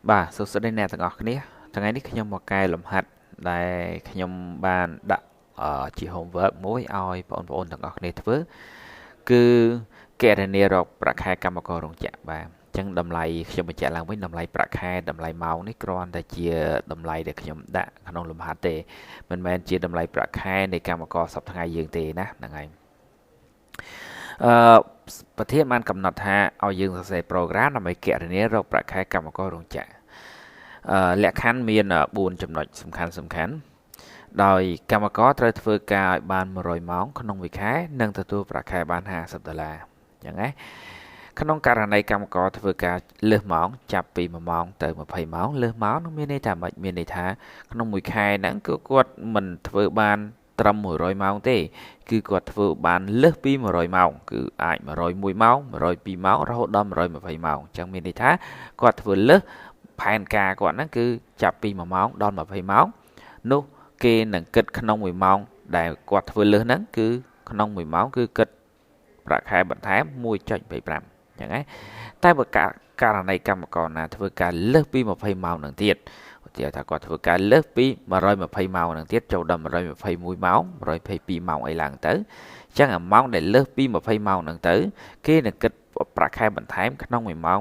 បាទសួស្តីអ្នកទាំងអស់គ្នាថ្ងៃនេះខ្ញុំមកកែលំហាត់ដែលខ្ញុំបានដាក់ជា homework មួយឲ្យបងប្អូនទាំងអស់គ្នាធ្វើគឺគណនារកប្រាក់ខែកម្មកររោងចក្របាទអញ្ចឹងតម្លៃខ្ញុំបញ្ជាក់ឡើងវិញតម្លៃប្រាក់ខែតម្លៃម៉ោងនេះគ្រាន់តែជាតម្លៃដែលខ្ញុំដាក់ក្នុងលំហាត់ទេមិនមែនជាតម្លៃប្រាក់ខែនៃកម្មករសប្តាហ៍ថ្ងៃយើងទេណាហ្នឹងហើយអឺប្រធានបានកំណត់ថាឲ្យយើងសរសេរ program ដើម្បីគណនារកប្រាក់ខែកម្មកររោងចក្រលក្ខខណ្ឌមាន4ចំណុចសំខាន់ដោយកម្មករត្រូវធ្វើការឲ្យបាន100ម៉ោងក្នុងមួយខែនិងទទួលប្រាក់ខែបាន$50អញ្ចឹងណាក្នុងករណីកម្មករធ្វើការលើសម៉ោងចាប់ពី1ម៉ោងទៅ20ម៉ោងលើសម៉ោងនោះមានន័យថាម៉េចមានន័យថាក្នុងមួយខែហ្នឹងគឺគាត់មិនធ្វើបានត្រឹម100ម៉ោងទេគឺគាត់ធ្វើបានលើសពី100ម៉ោងគឺអាច101ម៉ោង102ម៉ោងរហូតដល់120ម៉ោងអញ្ចឹងមានន័យថាគាត់ធ្វើលើសផែនការគាត់ហ្នឹងគឺចាប់ពី1ម៉ោងដល់20ម៉ោងនោះគេនឹងគិតក្នុង1ម៉ោងដែលគាត់ធ្វើលើសហ្នឹងគឺក្នុង1ម៉ោងគឺគិតប្រាក់ខែបន្ថែម1.25អញ្ចឹងណាតែបើករណីកម្មករណាធ្វើការលើសពី20ម៉ោងនឹងទៀតឧទាហរណ៍ថាគាត់ធ្វើការលើសពី120ម៉ោងនឹងទៀតចូលដល់121ម៉ោង122ម៉ោងអីឡើងទៅអញ្ចឹងអាម៉ោងដែលលើសពី20ម៉ោងនឹងទៅគេនឹងគិតប្រាក់ខែបន្ថែមក្នុង1ម៉ោង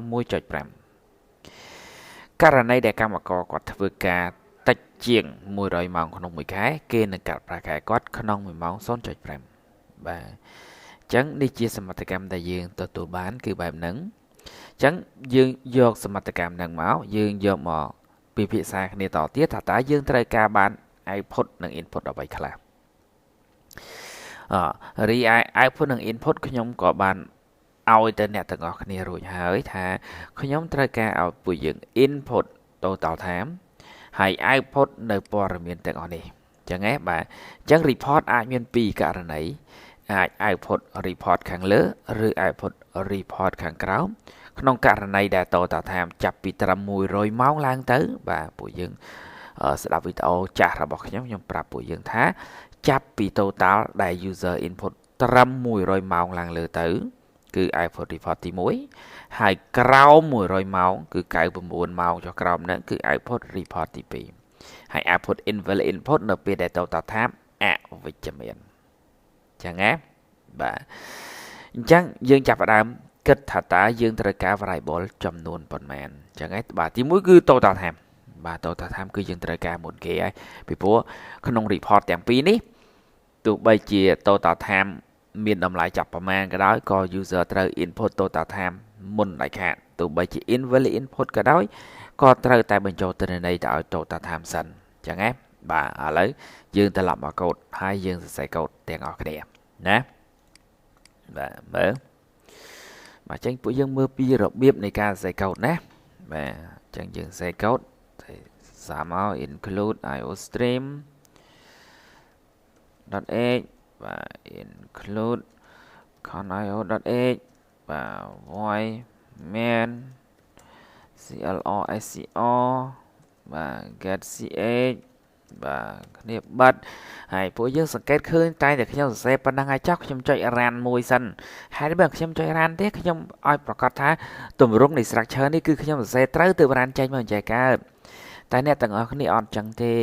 1.5ករណីដែលកម្មករគាត់ធ្វើការតិចជាង100ម៉ោងក្នុងមួយខែគេនឹងកាត់ប្រាក់ខែគាត់ក្នុង1ម៉ោង0.5បាទអញ្ចឹងនេះជាសមត្ថកម្មដែលយើងទទួលបានគឺបែបហ្នឹងអញ្ចឹងយើងយកសមត្ថកម្មហ្នឹងមកយើងយកមកពិភាក្សាគ្នាតទៀតថាតើយើងត្រូវការបាន output និង input អ្វីខ្លះរីឯ output និង input ខ្ញុំក៏បានឲ្យទៅអ្នកទាំងអស់គ្នារួចហើយថាខ្ញុំត្រូវការឲ្យពួកយើង input total time ហើយ output នៅព័ត៌មានទាំងអស់នេះអញ្ចឹងហ៎បាទអញ្ចឹង report អាចមាន2ករណីអាច output report ខាងលើឬ output report ខាងក្រោមក្នុងករណីដែល total time ចាប់ពីត្រឹម100ម៉ោងឡើងទៅបាទពួកយើងស្ដាប់វីដេអូចាស់របស់ខ្ញុំប្រាប់ពួកយើងថាចាប់ពី total ដែល user input ត្រឹម100ម៉ោងឡើងលើទៅគឺ output report ទី1ហើយក្រោម100ម៉ោងគឺ99ម៉ោងចុះក្រោមហ្នឹងគឺ output report ទី2ហើយ output invalid input នៅពេលដែល total time អវិជ្ជមានអញ្ចឹងណាបាទអញ្ចឹងយើងចាប់ផ្ដើមគិតថាតើយើងត្រូវការ variable ចំនួនប៉ុន្មានអញ្ចឹងណាបាទទី1គឺ total time បាទ total time គឺយើងត្រូវការមុនគេហើយពីព្រោះក្នុង report ទាំងពីរនេះទោះបីជា total time មានតម្លៃចាប់ប្រមាណក៏ដោយក៏ user ត្រូវ input total time មុនដាច់ខាតទោះបីជា invalid input ក៏ដោយក៏ត្រូវតែបញ្ចូលទិន្នន័យទៅឲ្យ total time សិនអញ្ចឹងណាបាទឥឡូវយើងត្រឡប់មកកូដហើយយើងសរសេរកូដទាំងអស់គ្នាណាបាទមើលបាទអញ្ចឹងពួកយើងមើលពីរបៀបនៃការសរសេរកូដណាបាទអញ្ចឹងយើងសរសេរកូដសាមក include iostream .h បាទ include con.io.h បាទ void main clrបាទ get ch បាទគ្នាបាត់ហើយពួកយើងសង្កេតឃើញតែខ្ញុំសរសេរប៉ុណ្ណឹងហើយចុះខ្ញុំចុច run មួយសិនហើយបើខ្ញុំចុច run ទេខ្ញុំឲ្យប្រកាសថាទម្រង់នៃ structure នេះគឺខ្ញុំសរសេរត្រូវទើប run ចេញមកចេះកើតតែអ្នកទាំងអស់គ្នាអត់ចឹងទេ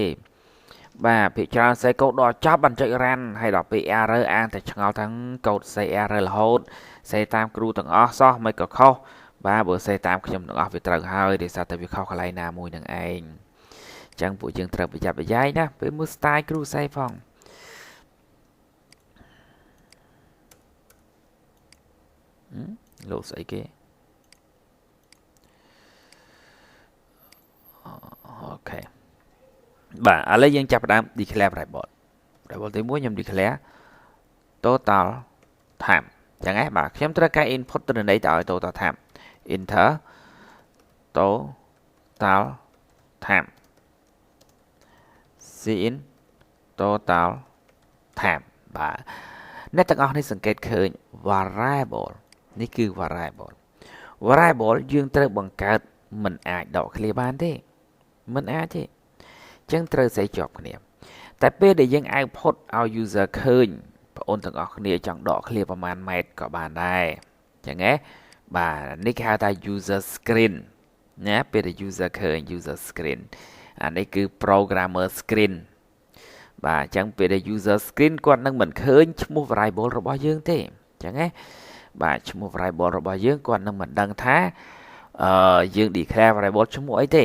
បាទភាគច្រើនសរសេរកូដដល់ចប់បានចុច run ហើយដល់ពេល error អានតែឆ្ងល់ថាកូដសរសេរ error រហូតសរសេរតាមគ្រូទាំងអស់សោះមិនក៏ខុសបាទបើសរសេរតាមខ្ញុំទាំងអស់វាត្រូវហើយដោយសារតែវាខុសកន្លែងណាមួយនឹងឯងអញ្ចឹងពួកយើងត្រូវប្រយ័ត្នប្រយែងណាពេលមើល style គ្រូសរសេរផងលោកស្អីគេអូខេបាទឥឡូវយើងចាប់ផ្ដើម declare variable ទី1ខ្ញុំ declare total time អញ្ចឹងហ៎បាទខ្ញុំត្រូវការ input ទិន្នន័យទៅឲ្យ total time enter total time cin total time បាទអ្នកទាំងអស់នេះសង្កេតឃើញ variable នេះគឺ variable យើងត្រូវបង្កើតមិនអាចដកឃ្លាបានទេមិនអាចទេអញ្ចឹងត្រូវសេជាប់គ្នាតែពេលដែលយើង output ឲ្យ user ឃើញបងអូនទាំងអស់គ្នាចង់ដកឃ្លាប្រមាណម៉ែត្រក៏បានដែរអញ្ចឹងណាបាទនេះគេហៅថា user screen ណាពេលដែល user ឃើញ user screen អានេះគឺ programmer screen បាទអញ្ចឹងពេលដែល user screen គាត់នឹងមិនឃើញឈ្មោះ variable របស់យើងទេអញ្ចឹងណាបាទឈ្មោះ variable របស់យើងគាត់នឹងមិនដឹងថាយើង declare variable ឈ្មោះអីទេ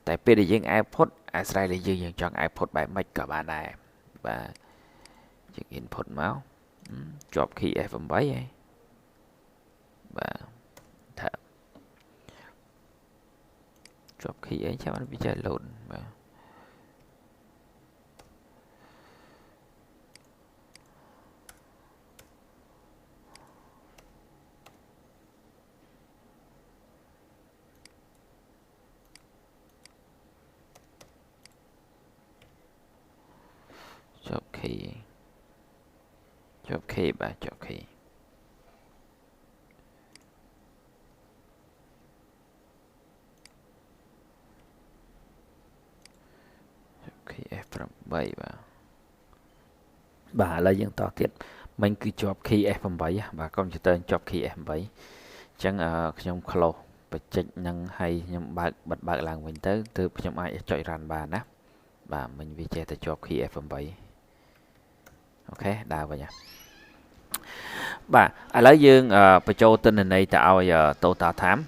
តែពេលដែលយើង output អាស្រ័យលើយើងចង់ output បែបម៉េចក៏បានដែរបាទយើង input មកជាប់ key F8 ហើយបាទថាជាប់ key អីចាំបានវាចេះ load បាទជាប់ key ជាប់ key បាទជាប់ key F8 បាទឥឡូវយើងតទៀតមិញគឺជាប់ key F8 បាទកុំព្យូទ័រជាប់ key F8 អញ្ចឹងខ្ញុំ close បច្ចេកនឹងឲ្យខ្ញុំបិទបើកឡើងវិញទៅទើបខ្ញុំអាចចុច run បានណាបាទមិញវាចេះតែជាប់ key F8 អូខេដើរវិញបាទឥឡូវយើងបញ្ចូលទិន្នន័យទៅឲ្យ total time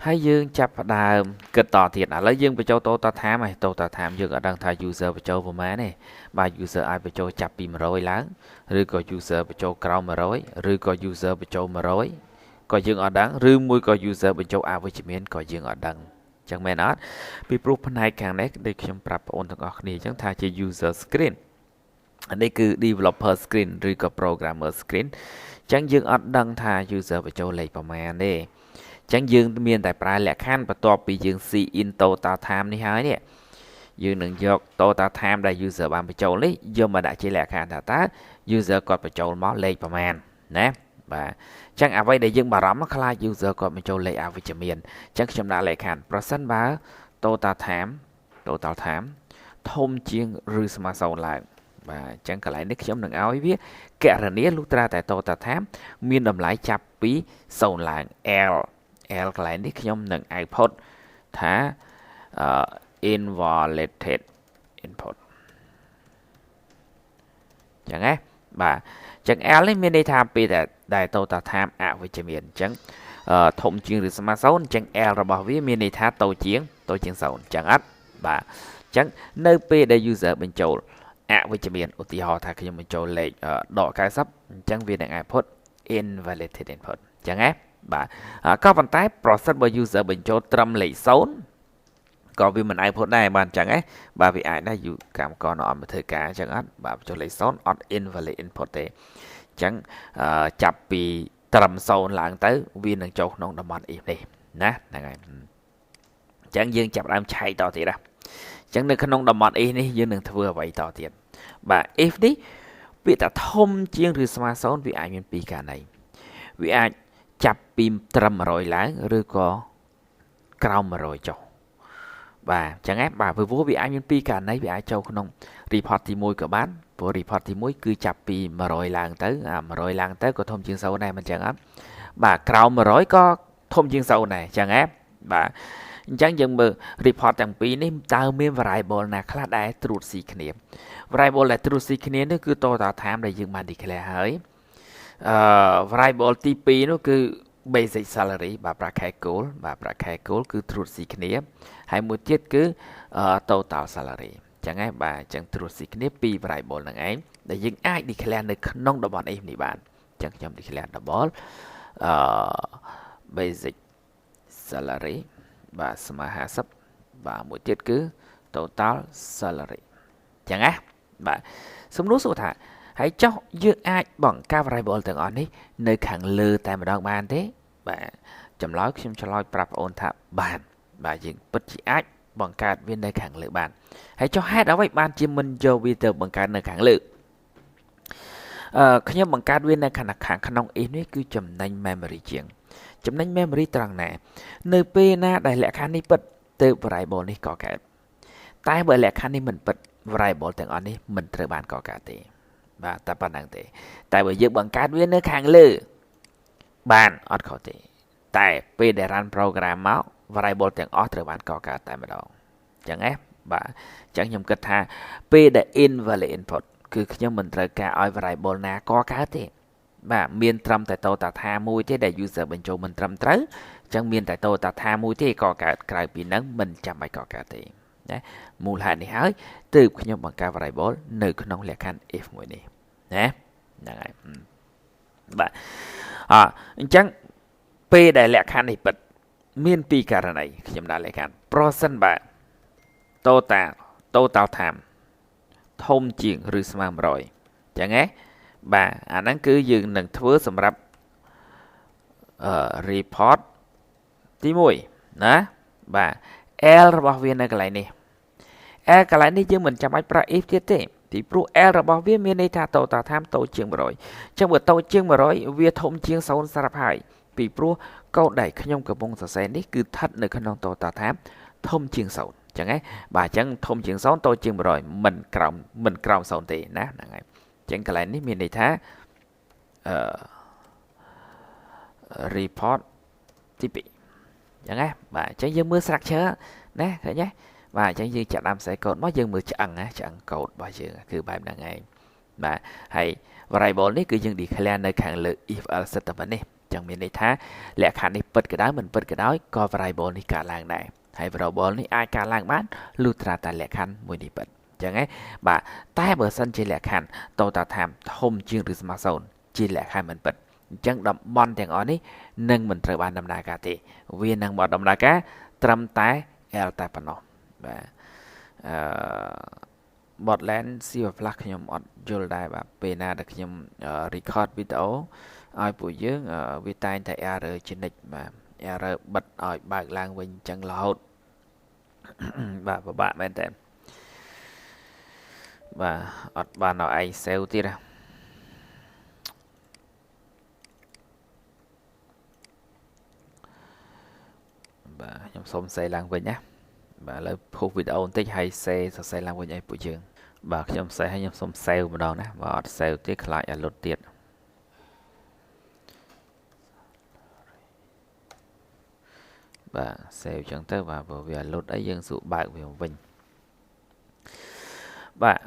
ហើយយើងចាប់ផ្ដើមគិតតទៀតឥឡូវយើងបញ្ចូល total time ហើយ total time យើងអត់ដឹងថា user បញ្ចូលប្រមាណទេបាទ user អាចបញ្ចូលចាប់ពី100ឡើងឬក៏ user បញ្ចូលក្រោម100ឬក៏ user បញ្ចូល100ក៏យើងអត់ដឹងឬមួយក៏ user បញ្ចូលអវិជ្ជមានក៏យើងអត់ដឹងអញ្ចឹងមែនអត់ពីព្រោះផ្នែកខាងនេះដូចខ្ញុំប្រាប់បងប្អូនទាំងអស់គ្នាអញ្ចឹងថាជា user screen អានេះគឺ developer screen ឬក៏ programmer screen អញ្ចឹងយើងអត់ដឹងថា user បញ្ចូលលេខប្រមាណទេអញ្ចឹងយើងមានតែប្រើលក្ខខណ្ឌបន្ទាប់ពីយើង see in total time នេះហើយនេះយើងនឹងយក total time ដែល user បានបញ្ចូលនេះយកមកដាក់ជាលក្ខខណ្ឌថាតើ user គាត់បញ្ចូលមកលេខប្រមាណណាបាទអញ្ចឹងអ្វីដែលយើងបារម្ភខ្លាច user គាត់បញ្ចូលលេខអវិជ្ជមានអញ្ចឹងខ្ញុំដាក់លក្ខខណ្ឌប្រសិនបើ total time ធំជាងឬស្មើ0ឡើងបាទអញ្ចឹងកន្លែងនេះខ្ញុំនឹងឲ្យវាកណនាលុះត្រាតែ total time មានតម្លៃចាប់ពី0ឡើង L កន្លែងនេះខ្ញុំនឹង output ថា invalidated input អញ្ចឹងណាបាទអញ្ចឹង L នេះមានន័យថាពេលដែល total time អវិជ្ជមានអញ្ចឹងធំជាងឬស្មើ0អញ្ចឹង L របស់វាមានន័យថាតូចជាង0អញ្ចឹងអត់បាទអញ្ចឹងនៅពេលដែល user បញ្ចូលអវិជ្ជមានឧទាហរណ៍ថាខ្ញុំបញ្ចូលលេខដក90អញ្ចឹងវានឹង output invalidated input អញ្ចឹងណាបាទក៏ប៉ុន្តែប្រសិនបើ user បញ្ចូលត្រឹមលេខ0ក៏វាមិន output ដែរបាទអញ្ចឹងណាបាទវាអាចដែរកម្មករនៅអត់មកធ្វើការអញ្ចឹងអត់បាទបញ្ចូលលេខ0អត់ invalid input ទេអញ្ចឹងចាប់ពីត្រឹម0ឡើងទៅវានឹងចូលក្នុងតំបន់ if នេះណាហ្នឹងហើយអញ្ចឹងយើងចាប់ដើមឆែកតទៀតណាអញ្ចឹងនៅក្នុងតំបន់ if នេះយើងនឹងធ្វើអ្វីតទៀតបាទ if នេះវាថាធំជាងឬស្មើ0វាអាចមានពីរករណីវាអាចចាប់ពីត្រឹម100ឡើងឬក៏ក្រោម100ចុះបាទអញ្ចឹងបាទព្រោះវាអាចមានពីរករណីវាអាចចូលក្នុង report ទី1ក៏បានព្រោះ report ទី1គឺចាប់ពី100ឡើងទៅ100ឡើងទៅក៏ធំជាង0ដែរមិនអញ្ចឹងអត់បាទក្រោម100ក៏ធំជាង0ដែរអញ្ចឹងបាទអញ្ចឹងយើងមើល report ទាំងពីរនេះតើមាន variable ណាខ្លះដែល truth ស៊ីគ្នា variable ដែល truth ស៊ីគ្នានេះគឺ total time ដែលយើងបាន declare ហើយvariable ទី2នោះគឺ basic salary បាទប្រាក់ខែគោលបាទប្រាក់ខែគោលគឺ truth ស៊ីគ្នាហើយមួយទៀតគឺ total salary អញ្ចឹងបាទអញ្ចឹង truth ស៊ីគ្នាពីរ variable ហ្នឹងឯងដែលយើងអាច declare នៅក្នុងតំបន់ if នេះបានអញ្ចឹងខ្ញុំ declare double basic salary បាទស្មើ50បាទមួយទៀតគឺ total salary អញ្ចឹងណាបាទសំណួរសួរថាហើយចុះយើងអាចបង្កើត variable ទាំងអស់នេះនៅខាងលើតែម្ដងបានទេបាទចម្លើយខ្ញុំឆ្លើយប្រាប់បងប្អូនថាបានបាទយើងពិតជាអាចបង្កើតវានៅខាងលើបានហើយចុះហេតុអ្វីបានជាមិនយកវាទៅបង្កើតនៅខាងលើខ្ញុំបង្កើតវានៅខាងក្នុង if នេះគឺចំណេញ memory ជាងចំណេញ memory ត្រង់ណានៅពេលណាដែលលក្ខខណ្ឌនេះពិតទៅ variable នេះកកើតតែបើលក្ខខណ្ឌនេះមិនពិត variable ទាំងអស់នេះមិនត្រូវបានកកើតទេបាទតែប៉ុណ្្នឹងទេតែបើយើងបង្កើតវានៅខាងលើបានអត់ខុសទេតែពេលដែល run program មក variable ទាំងអស់ត្រូវបានកកើតតែម្ដងចឹងណាបាទចឹងខ្ញុំគិតថាពេលដែល invalid input គឺខ្ញុំមិនត្រូវការឲ្យ variable ណាកកើតទេបាទមានត្រឹមតែតតាថាមួយទេដែល user បញ្ចូលមិនត្រឹមត្រូវចឹងមានតែតតាថាមួយទេកកើតក្រៅពីហ្នឹងមិនចាំបាច់កកើតទេណាមូលហេតុនេះហើយទើបខ្ញុំបង្កើត variable នៅក្នុងលក្ខខណ្ឌ if មួយនេះណាហ្នឹងហើយបាទអញ្ចឹងពេលដែលលក្ខខណ្ឌនេះពិតមានពីរករណីខ្ញុំដាក់លក្ខខណ្ឌប្រសិនបើ total time ធំជាងឬស្មើ100អញ្ចឹងណាបាទអាហ្នឹងគឺយើងនឹងធ្វើសម្រាប់report ទី1ណាបាទ L របស់វានៅកន្លែងនេះ L កន្លែងនេះយើងមិនចាំបាច់ប្រើ if ទៀតទេពីព្រោះ L របស់វាមានន័យថា total time តូចជាង100អញ្ចឹងបើតូចជាង100វាធំជាង0ស្រាប់ហើយពីព្រោះកូដដែលខ្ញុំកំពុងសរសេរនេះគឺស្ថិតនៅក្នុង total time ធំជាង0អញ្ចឹងហ៎បាទអញ្ចឹងធំជាង0តូចជាង100មិនក្រោម0ទេណាហ្នឹងហើយអញ្ចឹងកន្លែងនេះមានន័យថាreport ទី2អញ្ចឹងណាបាទអញ្ចឹងយើងមើល structure ណាឃើញទេបាទអញ្ចឹងយើងចាក់ដាំខ្សែកូដមកយើងមើលឆ្អឹងណាឆ្អឹងកូដរបស់យើងគឺបែបហ្នឹងឯងបាទហើយ variable នេះគឺយើង declare នៅខាងលើ if else statement នេះអញ្ចឹងមានន័យថាលក្ខខណ្ឌនេះពិតក៏ដោយមិនពិតក៏ដោយក៏ variable នេះកើតឡើងដែរហើយ variable នេះអាចកើតឡើងបានលុះត្រាតែលក្ខខណ្ឌមួយនេះពិតអញ្ចឹងហ៎បាទតែបើសិនជាលក្ខខណ្ឌ total time ធំជាងឬស្មើ0ជាលក្ខខណ្ឌមិនពិតអញ្ចឹងតំបន់ទាំងអស់នេះនឹងមិនត្រូវបានដំណើរការទេវានឹងមកដំណើរការត្រឹមតែ L តែប៉ុណ្ណោះបាទBotland C++ ខ្ញុំអត់យល់ដែរបាទពេលណាដែលខ្ញុំ record វីដេអូឲ្យពួកយើងវាតែងតែ error ជានិច្ចបាទ error បិទឲ្យបើកឡើងវិញអញ្ចឹងរហូតបាទពិបាកមែនតើបាទអត់បានឲ្យឯង save ទៀតណាបាទខ្ញុំសូម save ឡើងវិញណាបាទឥឡូវផុសវីដេអូបន្តិចហើយ save សរសេរឡើងវិញឲ្យពួកយើងបាទខ្ញុំ save ហើយខ្ញុំសូម save ម្ដងណាបើអត់ save ទៀតខ្លាចឲ្យលុតទៀតបាទ save ចឹងទៅបាទព្រោះវាលុតអីយើងសួរបើកវាវិញបាទ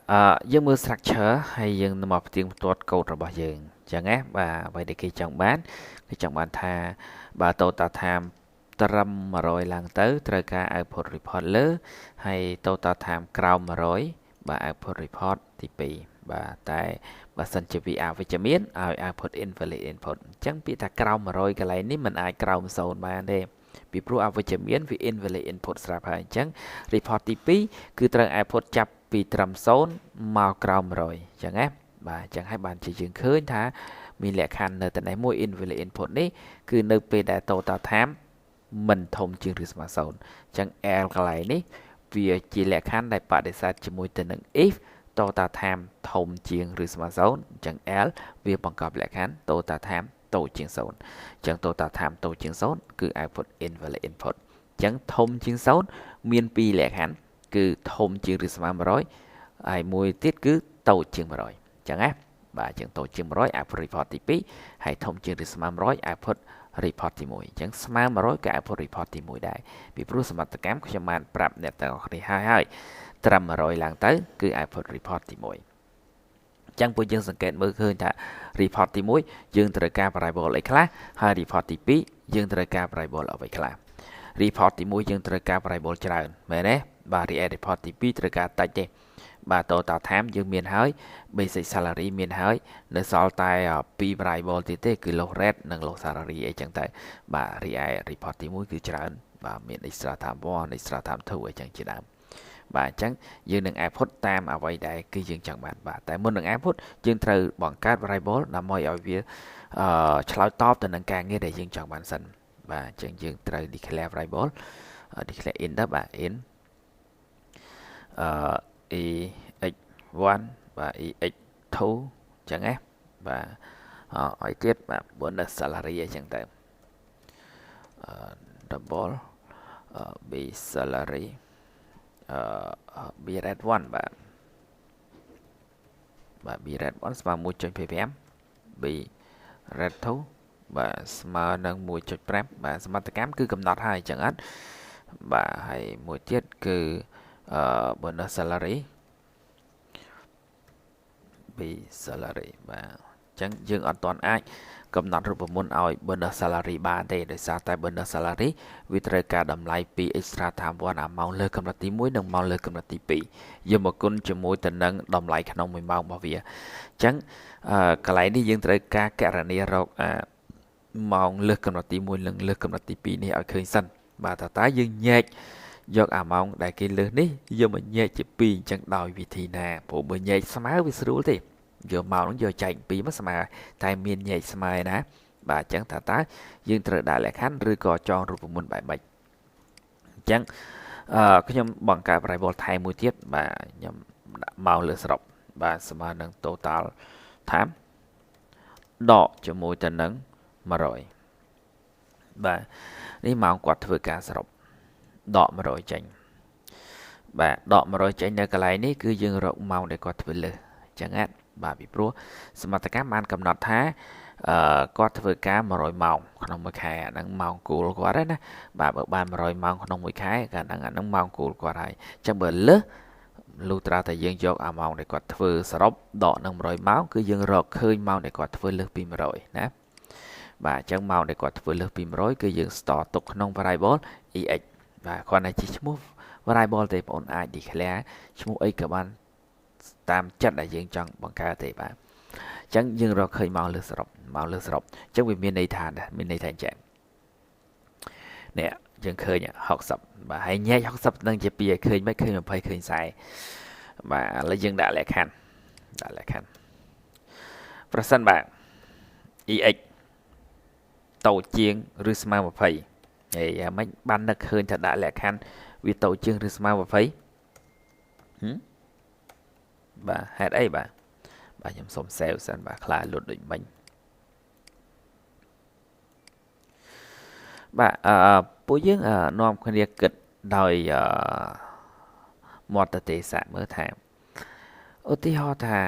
យើងមើល structure ហើយយើងមកផ្ទៀងផ្ទាត់កូដរបស់យើងអញ្ចឹងណាបាទអ្វីដែលគេចង់បានគេចង់បានថាបើ total time ត្រឹម100ឡើងទៅត្រូវការ output report លើហើយ total time ក្រោម100បាទ output report ទី2បាទតែបើសិនជាវាអវិជ្ជមានឲ្យ output invalid input អញ្ចឹងពាក្យថាក្រោម100កន្លែងនេះមិនអាចក្រោម0បានទេពីព្រោះអវិជ្ជមានវា invalid input ស្រាប់ហើយអញ្ចឹង report ទី2គឺត្រូវ output ចាប់ពីត្រឹម0មកក្រោម100អញ្ចឹងណាបាទអញ្ចឹងហើយបានជាយើងឃើញថាមានលក្ខខណ្ឌនៅតែមួយ invalid input នេះគឺនៅពេលដែល total time មិនធំជាងឬស្មើ0អញ្ចឹង L កន្លែងនេះវាជាលក្ខខណ្ឌដែលបដិសេធជាមួយទៅនឹង if total time ធំជាងឬស្មើ0អញ្ចឹង L វាបង្កប់លក្ខខណ្ឌ total time តូចជាង0អញ្ចឹង total time តូចជាង0គឺ output invalid input អញ្ចឹងធំជាង0មាន2លក្ខខណ្ឌគឺធំជាងឬស្មើ100ហើយមួយទៀតគឺតូចជាង100អញ្ចឹងណាបាទអញ្ចឹងតូចជាង100 output report ទី2ហើយធំជាងឬស្មើ100 output report ទី1អញ្ចឹងស្មើ100ក៏ output report ទី1ដែរពីព្រោះសមត្ថកម្មខ្ញុំបានប្រាប់អ្នកទាំងអស់គ្នាហើយត្រឹម100ឡើងទៅគឺ output report ទី1អញ្ចឹងពួកយើងសង្កេតមើលឃើញថា report ទី1យើងត្រូវការ variable អីខ្លះហើយ report ទី2យើងត្រូវការ variable អ្វីខ្លះ report ទី1យើងត្រូវការ variable ច្រើនមែនទេបាទ report ទី2ត្រូវការតិចទេបាទ total time យើងមានហើយ basic salary មានហើយនៅសល់តែ2 variable ទៀតទេគឺ low rate និង low salary អីចឹងទៅបាទ report ទី1គឺច្រើនបាទមាន extra time 1 extra time 2អីចឹងជាដើមបាទអញ្ចឹងយើងនឹង output តាមអ្វីដែលគឺយើងចង់បានបាទតែមុននឹង output យើងត្រូវបង្កើត variable ដើម្បីឲ្យវាឆ្លើយតបទៅនឹងការងារដែលយើងចង់បានសិនបាទអញ្ចឹងយើងត្រូវ declare variable declare int ទៅបាទ int ex1 បាទ ex2 អញ្ចឹងណាបាទឲ្យទៀតបាទ bonus salary អញ្ចឹងទៅ double b salary b rate 1បាទបាទ b rate 1ស្មើ 1.25 b rate 2 បាទស្មើនឹង 1.5 បាទសមត្ថកម្មគឺកំណត់ហើយចឹងអត់បាទហើយមួយទៀតគឺbonus salary ពី salary បាទអញ្ចឹងយើងអត់ទាន់អាចកំណត់រូបមន្តឲ្យ bonus salary បានទេដោយសារតែ bonus salary វាត្រូវការតម្លៃពី extra time 1 ម៉ោងលើកម្រិតទី1និងម៉ោងលើកម្រិតទី2យកមកគុណជាមួយទៅនឹងតម្លៃក្នុង1ម៉ោងរបស់វាអញ្ចឹងកន្លែងនេះយើងត្រូវការកណនារកម៉ោងលើកម្រិតទី1និងលើកម្រិតទី2នេះឲ្យឃើញសិនបាទតើយើងញែកយកអាម៉ោងដែលគេលើសនេះយកមកញែកជា2អញ្ចឹងដោយវិធីណាព្រោះបើញែកស្មើវាស្រួលទេយកម៉ោងហ្នឹងយកចែក2មកស្មើតែមានញែកស្មើណាបាទអញ្ចឹងតើយើងត្រូវដាក់លក្ខខណ្ឌឬក៏ចងរូបមន្តបែបម៉េចអញ្ចឹងខ្ញុំបង្កើត variable ថែមមួយទៀតបាទខ្ញុំដាក់ម៉ោងលើសរុបបាទស្មើនឹង total time ដកជាមួយទៅនឹង100បាទនេះម៉ោងគាត់ធ្វើការសរុបដក100ចេញបាទដក100ចេញនៅកន្លែងនេះគឺយើងរកម៉ោងដែលគាត់ធ្វើលើសអញ្ចឹងណាបាទពីព្រោះសមត្ថកម្មបានកំណត់ថាគាត់ធ្វើការ100ម៉ោងក្នុងមួយខែអាហ្នឹងម៉ោងគោលគាត់ហើយណាបាទបើបាន100ម៉ោងក្នុងមួយខែក៏អាហ្នឹងម៉ោងគោលគាត់ហើយអញ្ចឹងបើលើសលុះត្រាតែយើងយកអាម៉ោងដែលគាត់ធ្វើសរុបដកនឹង100ម៉ោងគឺយើងរកឃើញម៉ោងដែលគាត់ធ្វើលើសពី100ណាបាទអញ្ចឹងម៉ោងដែលគាត់ធ្វើលើសពី100គឺយើង store ទុកក្នុង variable ex បាទគ្រាន់តែជាឈ្មោះ variable ទេបងប្អូនអាច declare ឈ្មោះអីក៏បានតាមចិត្តដែលយើងចង់បង្កើតទេបាទអញ្ចឹងយើងរកឃើញម៉ោងលើសរុបអញ្ចឹងវាមានន័យថាអញ្ចឹងនេះយើងឃើញ60បាទហើយញែក60នឹងជា2ឲ្យឃើញមិនឃើញ20ឃើញ40បាទឥឡូវយើងដាក់លក្ខខណ្ឌប្រសិនបាទ ex តូចជាងឬស្មើ20ហើយយ៉ាងម៉េចបាននឹកឃើញថាដាក់លក្ខខណ្ឌវាតូចជាងឬស្មើ20បាទហេតុអីបាទខ្ញុំសុំ save សិនបាទខ្លាចលុតដូចមិញបាទពួកយើងនាំគ្នាគិតដោយមាត់ទៅទេសៈមើលថាឧទាហរណ៍ថា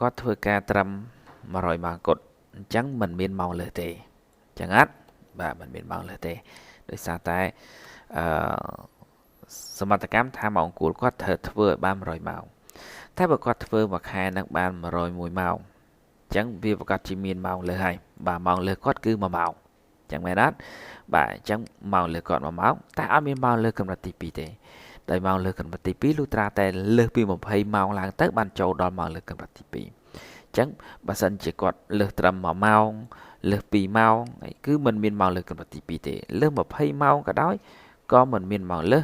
គាត់ធ្វើការត្រឹម100ម៉ោងគត់អញ្ចឹងមិនមានម៉ោងលើសទេអញ្ចឹងអត់បាទមិនមានម៉ោងលើសទេដោយសារតែសមត្ថកម្មថាម៉ោងគោលគាត់ត្រូវធ្វើឲ្យបាន100ម៉ោងតែបើគាត់ធ្វើមួយខែនឹងបាន101ម៉ោងអញ្ចឹងវាប្រកាសជាមានម៉ោងលើសហើយបាទម៉ោងលើសគាត់គឺ1ម៉ោងអញ្ចឹងមែនអត់បាទអញ្ចឹងម៉ោងលើគាត់1ម៉ោងតែអត់មានម៉ោងលើកម្រិតទី2ទេដោយម៉ោងលើកម្រិតទី2លុះត្រាតែលើសពី20ម៉ោងឡើងទៅបានចូលដល់ម៉ោងលើកម្រិតទី2អញ្ចឹងបើសិនជាគាត់លើសត្រឹម1ម៉ោងលើស2ម៉ោងគឺមិនមានម៉ោងលើកម្រិតទី2ទេលើស20ម៉ោងក៏ដោយក៏មិនមានម៉ោងលើ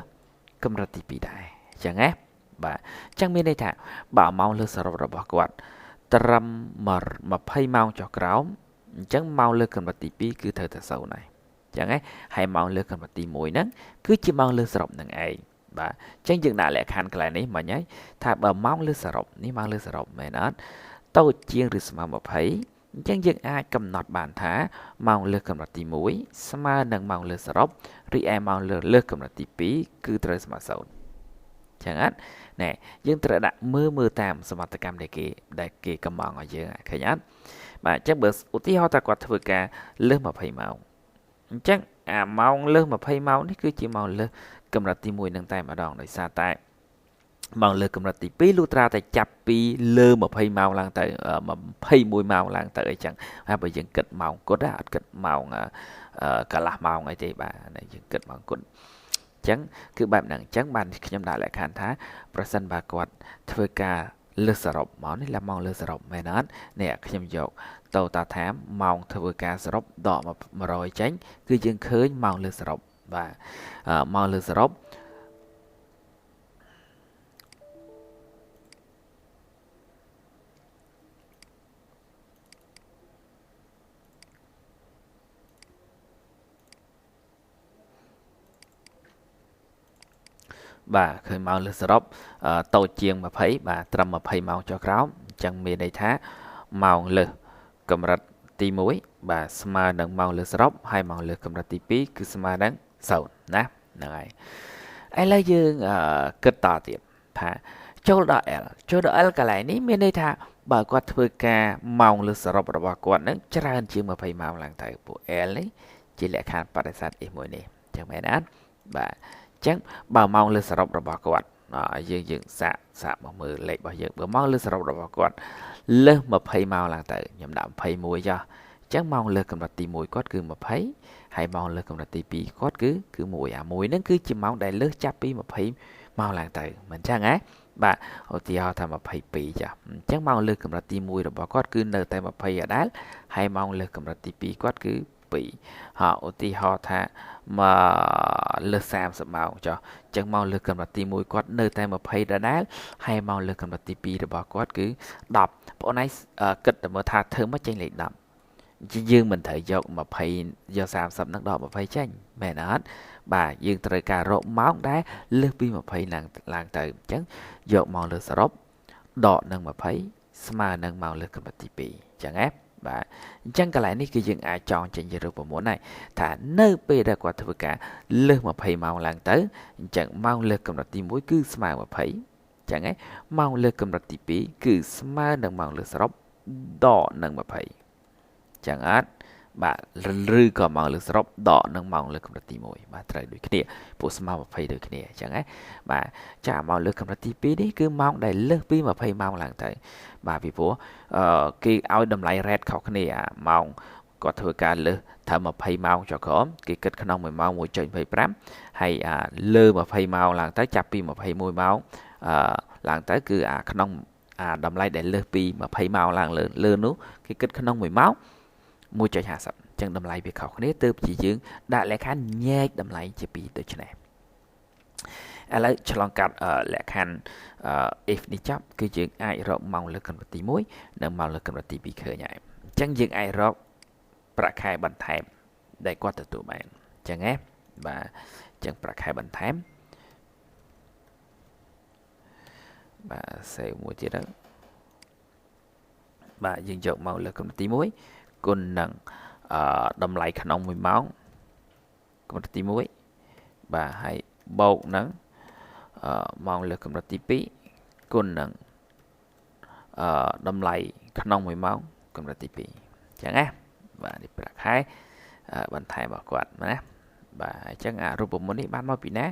កម្រិតទី2ដែរអញ្ចឹងណាបាទអញ្ចឹងមានន័យថាបើម៉ោងលើសរុបរបស់គាត់ត្រឹម20ម៉ោងចុះក្រោមអញ្ចឹងម៉ោងលើកម្រិតទី2គឺត្រូវតែ0ហើយអញ្ចឹងហើយម៉ោងលើកម្រិតទី1ហ្នឹងគឺជាម៉ោងលើសរុបនឹងឯងបាទអញ្ចឹងយើងដាក់លក្ខខណ្ឌកន្លែងនេះមិញហើយថាបើម៉ោងលើសរុបនេះម៉ោងលើសរុបមែនអត់តូចជាងឬស្មើ20អញ្ចឹងយើងអាចកំណត់បានថាម៉ោងលើកម្រិតទី1ស្មើនឹងម៉ោងលើសរុបរីឯម៉ោងលើកម្រិតទី2គឺត្រូវស្មើ0អញ្ចឹងអត់ណែយើងត្រូវដាក់មើលតាមសមត្ថកម្មដែលគេកំងឲ្យយើងឃើញអត់បាទអញ្ចឹងបើឧទាហរណ៍ថាគាត់ធ្វើការលើស20ម៉ោងអញ្ចឹងអាម៉ោងលើស20ម៉ោងនេះគឺជាម៉ោងលើសកម្រិតទី1នឹងតែម្ដងដោយសារតែម៉ោងលើកម្រិតទី2លុះត្រាតែចាប់ពីលើ20ម៉ោងឡើងទៅ21ម៉ោងឡើងទៅអីចឹងហើយបើយើងគិតម៉ោងគត់អត់គិតម៉ោងកន្លះម៉ោងអីទេបាទយើងគិតម៉ោងគត់អញ្ចឹងគឺបែបហ្នឹងអញ្ចឹងបានខ្ញុំដាក់លក្ខខណ្ឌថាប្រសិនបើគាត់ធ្វើការលើសសរុបម៉ោងនេះlàម៉ោងលើសសរុបមែនអត់នេះខ្ញុំយក total time ម៉ោងធ្វើការសរុបដក100ចេញគឺយើងឃើញម៉ោងលើសសរុបបាទម៉ោងលើសសរុបបាទឃើញម៉ោងលើសសរុបតូចជាង20បាទត្រឹម20ម៉ោងចុះក្រោមអញ្ចឹងមានន័យថាម៉ោងលើសកម្រិតទី1បាទស្មើនឹងម៉ោងលើសសរុបហើយម៉ោងលើសកម្រិតទី2គឺស្មើនឹង0ណាហ្នឹងហើយឥឡូវយើងគិតតទៀតថាចូលដល់ L កន្លែងនេះមានន័យថា បើគាត់ធ្វើការម៉ោងលើសរុបរបស់គាត់នឹងច្រើនជាង20ម៉ោងឡើងទៅពួក L នេះជាលក្ខខណ្ឌបដិសេធ if មួយនេះអញ្ចឹងមែនអត់បាទអញ្ចឹងបើម៉ោងលើសរុបរបស់គាត់យើងសាកមកមើលលេខរបស់យើងបើម៉ោងលើសរុបរបស់គាត់លើស20ម៉ោងឡើងទៅខ្ញុំដាក់21ចុះអញ្ចឹងម៉ោងលើសកម្រិតទី1គាត់គឺ20ហើយម៉ោងលើសកម្រិតទី2គាត់គឺ1មួយហ្នឹងគឺជាម៉ោងដែលលើសចាប់ពី20ម៉ោងឡើងទៅមិនអញ្ចឹងហ៎បាទឧទាហរណ៍ថា22ចាអញ្ចឹងម៉ោងលើសកម្រិតទី1របស់គាត់គឺនៅតែ20ដដែលហើយម៉ោងលើសកម្រិតទី2គាត់គឺ2ឧទាហរណ៍ថាមកលើស30ម៉ោងចុះអញ្ចឹងម៉ោងលើសកម្រិតទី1គាត់នៅតែ20ដដែលហើយម៉ោងលើសកម្រិតទី2របស់គាត់គឺ10បងប្អូនឯងគិតទៅមើលថាធ្វើមកចេញលេខ10យើងមិនត្រូវយក20យក30ហ្នឹងដក20ចេញមែនអត់បាទយើងត្រូវការរកម៉ោងដែលលើសពី20ឡើងទៅអញ្ចឹងយកម៉ោងលើសរុបដកនឹង20ស្មើនឹងម៉ោងលើសកម្រិតទី2អញ្ចឹងណាបាទអញ្ចឹងកន្លែងនេះគឺយើងអាចចងចេញជារូបមន្តហើយថានៅពេលដែលគាត់ធ្វើការលើស20ម៉ោងឡើងទៅអញ្ចឹងម៉ោងលើសកម្រិតទី1គឺស្មើ20អញ្ចឹងណាម៉ោងលើសកម្រិតទី2គឺស្មើនឹងម៉ោងលើសសរុបដកនឹង20ចឹងអត់បាទឬក៏ម៉ោងលើសសរុបដកនឹងម៉ោងលើកម្រិតទី1បាទត្រូវដូចគ្នាពួកស្មើ20ដូចគ្នាអញ្ចឹងណាបាទចាម៉ោងលើកម្រិតទី2នេះគឺម៉ោងដែលលើសពី20ម៉ោងឡើងទៅបាទពីព្រោះគេឲ្យតម្លៃ rate ខុសគ្នាម៉ោងគាត់ធ្វើការលើសថា20ម៉ោងចុះក្រោមគេគិតក្នុង1ម៉ោង 1.25 ហើយលើ20ម៉ោងឡើងទៅចាប់ពី21ម៉ោងឡើងទៅគឺក្នុងតម្លៃដែលលើសពី20ម៉ោងឡើងលើនោះគេគិតក្នុង1ម៉ោង 1.50 អញ្ចឹងតម្លៃវាខុសគ្នាទើបជាយើងដាក់លក្ខខណ្ឌញែកតម្លៃជាពីរដូច្នេះឥឡូវឆ្លងកាត់លក្ខខណ្ឌ if នេះចប់គឺយើងអាចរកម៉ោងលើកម្រិតទី1និងម៉ោងលើកម្រិតទី2ឃើញហើយអញ្ចឹងយើងអាចរកប្រាក់ខែបន្ថែមដែលគាត់ទទួលបានអញ្ចឹងណាបាទអញ្ចឹងប្រាក់ខែបន្ថែមបាទសេវមួយទៀតទៅបាទយើងយកម៉ោងលើកម្រិតទី1គុណនឹងតម្លៃក្នុង1ម៉ោងកម្រិតទី1បាទហើយបូកនឹងម៉ោងលើកម្រិតទី2គុណនឹងតម្លៃក្នុង1ម៉ោងកម្រិតទី2អញ្ចឹងណាបាទនេះប្រាក់ខែបន្ថែមរបស់គាត់ណាបាទអញ្ចឹងរូបមន្តនេះបានមកពីណា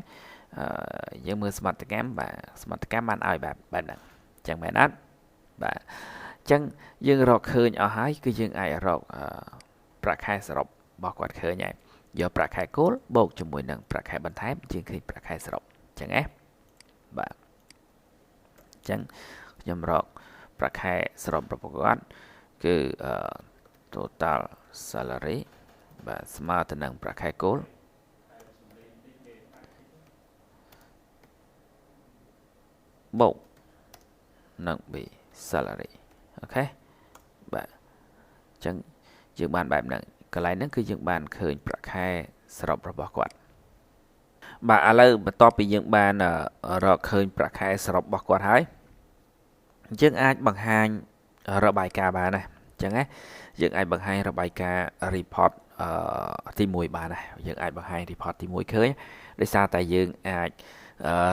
យើងមើលសមត្ថកម្មបាទសមត្ថកម្មបានឲ្យបែបហ្នឹងអញ្ចឹងមែនអត់បាទអញ្ចឹងយើងរកឃើញអស់ហើយគឺយើងអាចរកប្រាក់ខែសរុបរបស់គាត់ឃើញហើយយកប្រាក់ខែគោលបូកជាមួយនឹងប្រាក់ខែបន្ថែមយើងឃើញប្រាក់ខែសរុបអញ្ចឹងណាបាទអញ្ចឹងខ្ញុំរកប្រាក់ខែសរុបរបស់គាត់គឺ total salary បាទស្មើទៅនឹងប្រាក់ខែគោលបូកនឹង B salary អូខេបាទអញ្ចឹងយើងបានបែបហ្នឹងកន្លែងហ្នឹងគឺយើងបានឃើញប្រាក់ខែសរុបរបស់គាត់បាទឥឡូវបន្ទាប់ពីយើងបានរកឃើញប្រាក់ខែសរុបរបស់គាត់ហើយយើងអាចបង្ហាញរបាយការណ៍បានណាអញ្ចឹងណាយើងអាចបង្ហាញរបាយការណ៍ report ទី1បានណាយើងអាចបង្ហាញ report ទី1ឃើញដោយសារតែយើងអាច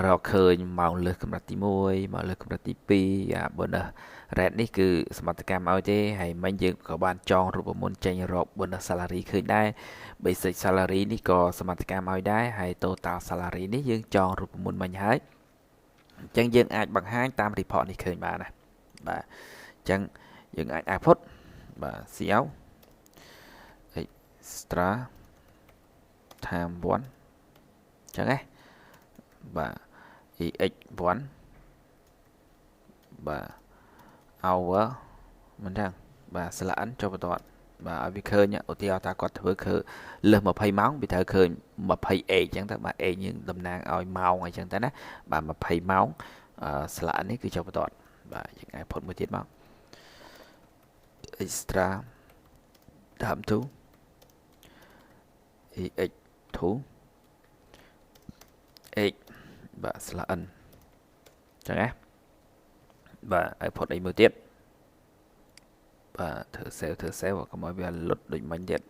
រកឃើញម៉ោងលើសកម្រិតទី1ម៉ោងលើសកម្រិតទី2bonus rate នេះគឺសមត្ថកម្មឲ្យទេហើយមិញយើងក៏បានចងរូបមន្តចេញរក bonus salary ឃើញដែរ basic salary នេះក៏សមត្ថកម្មឲ្យដែរហើយ total salary នេះយើងចងរូបមន្តមិញហើយអញ្ចឹងយើងអាចបង្ហាញតាម report នេះឃើញបានណាបាទអញ្ចឹងយើងអាច output បាទ CO extra time 1អញ្ចឹងណាបាទ EX1 បាទ hour មិនចឹងបាទស្លាក n ចុះបន្ទាត់បាទឲ្យវាឃើញឧទាហរណ៍ថាគាត់ធ្វើគឺលើស20ម៉ោងវាត្រូវឃើញ20 អញ្ចឹងទៅបាទ A យើងតំណាងឲ្យម៉ោងអញ្ចឹងទៅណាបាទ20ម៉ោងស្លាក n នេះគឺចុះបន្ទាត់បាទយើងអាចផុតមួយទៀតមក extra time 2 EX2 X បាទស្លាក n ចឹងណាបាទឲ្យផុតអីមួយទៀតបាទធ្វើ save កុំឲ្យវាលុតដូចមិញទៀត